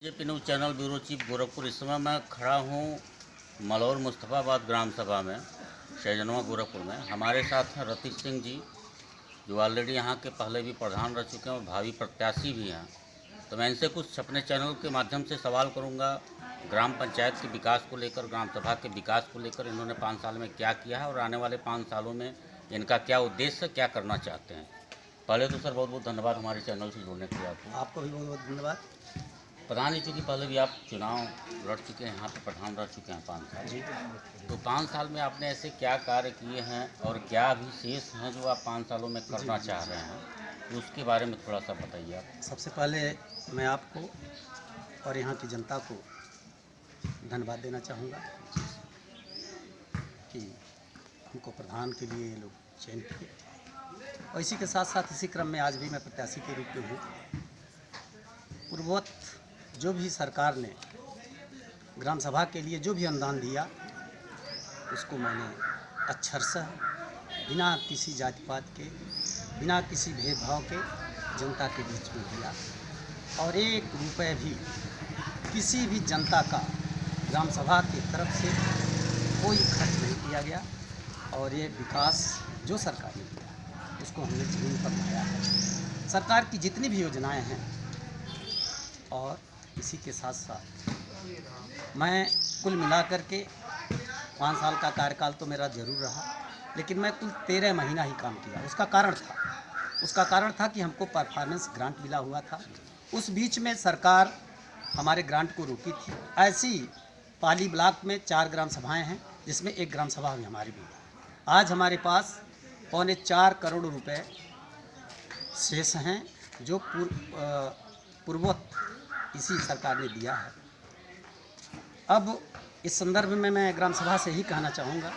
JP news channel bureau chief Gorakhpur. इस समय मैं खड़ा हूँ मलौर मुस्तफ़ाबाद ग्राम सभा में, शहजनवा गोरखपुर में। हमारे साथ हैं रतीश सिंह जी, जो ऑलरेडी यहाँ के पहले भी प्रधान रह चुके हैं और भावी प्रत्याशी भी हैं। तो मैं इनसे कुछ अपने चैनल के माध्यम से सवाल करूँगा ग्राम पंचायत के विकास को लेकर, ग्राम सभा के विकास को लेकर। इन्होंने 5 साल में क्या किया है और आने वाले 5 सालों में इनका क्या उद्देश्य है, क्या करना चाहते हैं। पहले तो सर बहुत बहुत धन्यवाद हमारे चैनल से जुड़ने के लिए। आपको भी बहुत बहुत धन्यवाद। प्रधान जी, चूँकि पहले भी आप चुनाव लड़ चुके हैं, यहाँ पे प्रधान रह चुके हैं 5 साल जी। तो 5 साल में आपने ऐसे क्या कार्य किए हैं और क्या अभी शेष हैं जो आप 5 सालों में करना चाह रहे हैं, तो उसके बारे में थोड़ा सा बताइए आप। सबसे पहले मैं आपको और यहाँ की जनता को धन्यवाद देना चाहूँगा कि हमको प्रधान के लिए ये लोग चयन किए, और इसी के साथ साथ इसी क्रम में आज भी मैं प्रत्याशी के रूप में हूँ। पूर्ववत जो भी सरकार ने ग्राम सभा के लिए जो भी अनुदान दिया, उसको मैंने अक्षरशः बिना किसी जाति पात के, बिना किसी भेदभाव के जनता के बीच में दिया, और 1 रुपये भी किसी भी जनता का ग्राम सभा की तरफ से कोई खर्च नहीं किया गया। और ये विकास जो सरकार ने किया उसको हमने ज़मीन पर लाया है। सरकार की जितनी भी योजनाएं हैं, और इसी के साथ साथ मैं कुल मिलाकर के 5 साल का कार्यकाल तो मेरा ज़रूर रहा, लेकिन मैं कुल 13 महीना ही काम किया। उसका कारण था कि हमको परफॉर्मेंस ग्रांट मिला हुआ था। उस बीच में सरकार हमारे ग्रांट को रोकी थी। ऐसी पाली ब्लॉक में 4 ग्राम सभाएं हैं, जिसमें 1 ग्राम सभा भी हमारी भी है। आज हमारे पास 4.25 करोड़ रुपए शेष हैं, जो पूर्ववत इसी सरकार ने दिया है। अब इस संदर्भ में मैं ग्राम सभा से ही कहना चाहूँगा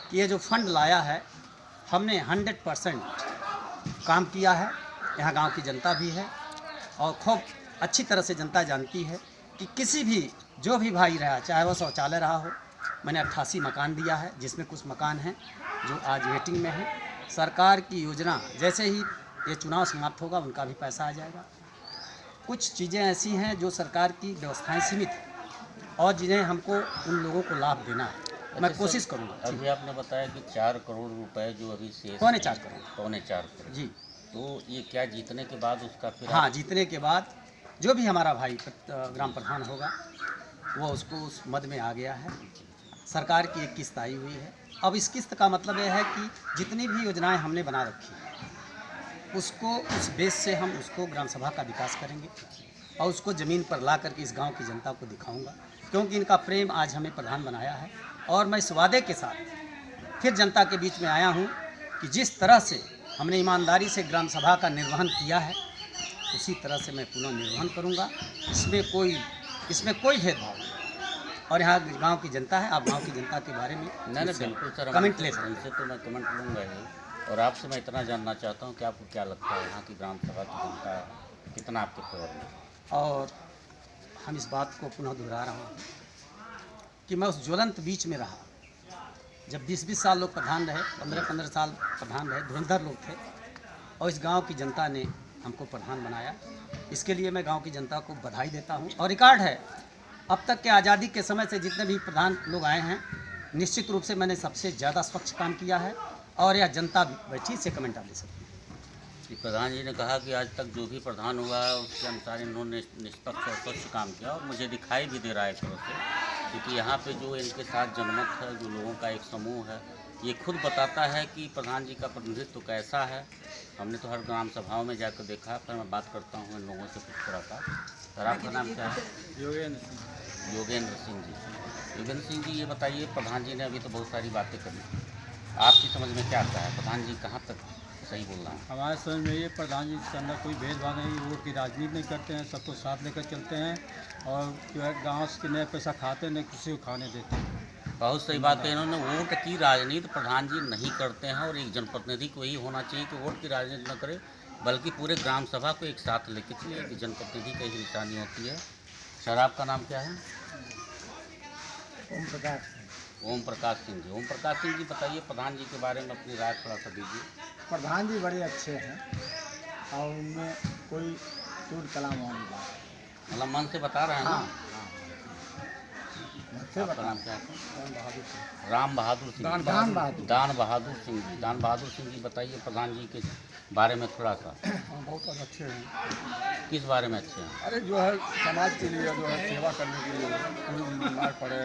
कि ये जो फंड लाया है, हमने 100% काम किया है। यहाँ गांव की जनता भी है और खूब अच्छी तरह से जनता जानती है कि किसी भी जो भी भाई रहा, चाहे वो शौचालय रहा हो, मैंने 88 मकान दिया है, जिसमें कुछ मकान हैं जो आज वेटिंग में है। सरकार की योजना जैसे ही ये चुनाव समाप्त होगा, उनका भी पैसा आ जाएगा। कुछ चीज़ें ऐसी हैं जो सरकार की व्यवस्थाएं सीमित हैं और जिन्हें हमको उन लोगों को लाभ देना है। मैं कोशिश करूँगा। अभी आपने बताया कि 4 करोड़ रुपए जो अभी शेष, 4.25 करोड़, 4.25 करोड़ जी। तो ये क्या जीतने के बाद उसका फिर हाँ, जीतने के बाद जो भी हमारा भाई ग्राम प्रधान होगा, वो उसको उस मद में आ गया है। सरकार की 1 किस्त आई हुई है। अब इस किस्त का मतलब यह है कि जितनी भी योजनाएं हमने बना रखी हैं, उसको उस बेस से हम उसको ग्राम सभा का विकास करेंगे और उसको ज़मीन पर ला करके इस गांव की जनता को दिखाऊंगा, क्योंकि इनका प्रेम आज हमें प्रधान बनाया है। और मैं इस वादे के साथ फिर जनता के बीच में आया हूं कि जिस तरह से हमने ईमानदारी से ग्राम सभा का निर्वहन किया है, उसी तरह से मैं पुनः निर्वहन करूँगा। इसमें कोई भेदभाव नहीं। और यहाँ गांव की जनता है, आप गांव की जनता के बारे में नहीं बिल्कुल सर, कमेंट ले सकते हैं। इनसे तो मैं कमेंट लूँगा ही। और आपसे मैं इतना जानना चाहता हूँ कि आपको क्या लगता है यहाँ की ग्राम सभा की जनता कितना आपके फेवर में। और हम इस बात को पुनः दोहरा रहा हूँ कि मैं उस ज्वलंत बीच में रहा जब 20-20 साल लोग प्रधान रहे, 15-15 साल प्रधान रहे, धुरंधर लोग थे, और इस गांव की जनता ने हमको प्रधान बनाया। इसके लिए मैं गांव की जनता को बधाई देता हूं। और रिकॉर्ड है, अब तक के आज़ादी के समय से जितने भी प्रधान लोग आए हैं, निश्चित रूप से मैंने सबसे ज़्यादा स्वच्छ काम किया है। और यह जनता बैठी से कमेंट आप ले सकते हैं। प्रधान जी ने कहा कि आज तक जो भी प्रधान हुआ है उसके अनुसार इन्होंने निष्पक्ष और स्वच्छ काम किया, और मुझे दिखाई भी दे रहा है एक तरह से, क्योंकि यहाँ पे जो इनके साथ जनमत है, जो लोगों का एक समूह है, ये खुद बताता है कि प्रधान जी का प्रतिनिधित्व कैसा है। हमने तो हर ग्राम सभाओं में जाकर देखा। फिर मैं बात करता हूँ इन लोगों से कुछ थोड़ा सा। सर, आपका नाम क्या है? योगेंद्र सिंह जी। योगेंद्र सिंह जी, ये बताइए, प्रधान जी ने अभी तो बहुत सारी बातें करी, आपकी समझ में क्या आता है प्रधान जी कहाँ तक सही बोल रहा है? हमारे समझ में ये प्रधान जी के अंदर कोई भेदभाव नहीं, वोट की राजनीति नहीं करते हैं, सबको साथ लेकर चलते हैं, और जो है गाँव के नए पैसा खाते नहीं किसी को खाने देते हैं। बहुत सही बात है। इन्होंने वोट की राजनीति प्रधान जी नहीं करते हैं, और एक जनप्रतिनिधि को यही होना चाहिए कि वोट की राजनीति न करे, बल्कि पूरे ग्राम सभा को एक साथ लेके चलिए। कि जनप्रतिनिधि का ही निशानी होती है। सर, आपका नाम क्या है? ओम प्रकाश सिंह जी। ओम प्रकाश सिंह जी, बताइए प्रधान जी के बारे में अपनी राय थोड़ा सा दीजिए। प्रधान जी बड़े अच्छे हैं और उनमें कोई टूट कलाम वाली बात मतलब मन से बता रहे हैं ना। से आपका बता। नाम क्या है? दान बहादुर राम बहादुर सिंह। सिंह। दान बहादुर। दान बहादुर सिंह जी। दान बहादुर सिंह जी, बताइए प्रधान जी के बारे में थोड़ा सा। हाँ, बहुत अच्छे हैं। किस बारे में अच्छे हैं? अरे जो है समाज के लिए जो है सेवा करने के लिए, कोई बीमार पड़े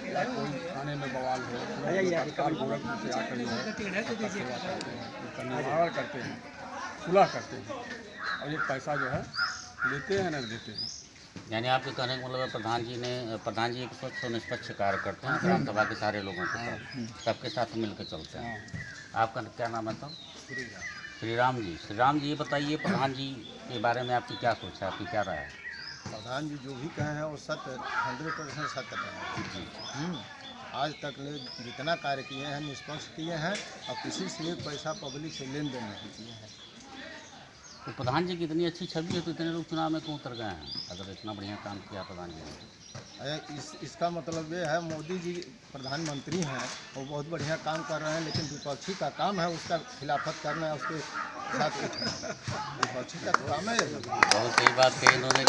या कोई खाने में बवाल हो, तत्काल गोरखपुर से आकर जो है सबका सेवा करते हैं, उसका निवारण करते हैं, सुलह करते हैं और एक पैसा जो है लेते हैं न देते हैं। यानी आपके कहने का मतलब है प्रधान जी एक स्वच्छ और निष्पक्ष कार्य करते हैं ग्राम सभा के सारे लोगों के साथ, सबके साथ मिलकर चलते हैं। आपका क्या नाम है तब? श्रीराम जी। श्रीराम जी, ये बताइए प्रधान जी के बारे में आपकी क्या सोच है, आपकी क्या राय है? प्रधान जी जो भी कहे हैं वो सत्य 100% सत्य है। आज तक ले जितना कार्य किए हैं निष्पक्ष किए हैं और किसी से एक पैसा पब्लिक से लेन देन नहीं किए हैं। तो प्रधान जी की इतनी अच्छी छवि है तो इतने लोग चुनाव में क्यों उतर गए हैं, अगर इतना बढ़िया काम किया प्रधान जी ने? इसका मतलब ये है मोदी जी प्रधानमंत्री हैं, वो बहुत बढ़िया काम कर रहे हैं, लेकिन विपक्षी का काम है उसका खिलाफत करना है, उसके साथ उठना। विपक्षी का काम है। बहुत सही बात कही इन्होंने।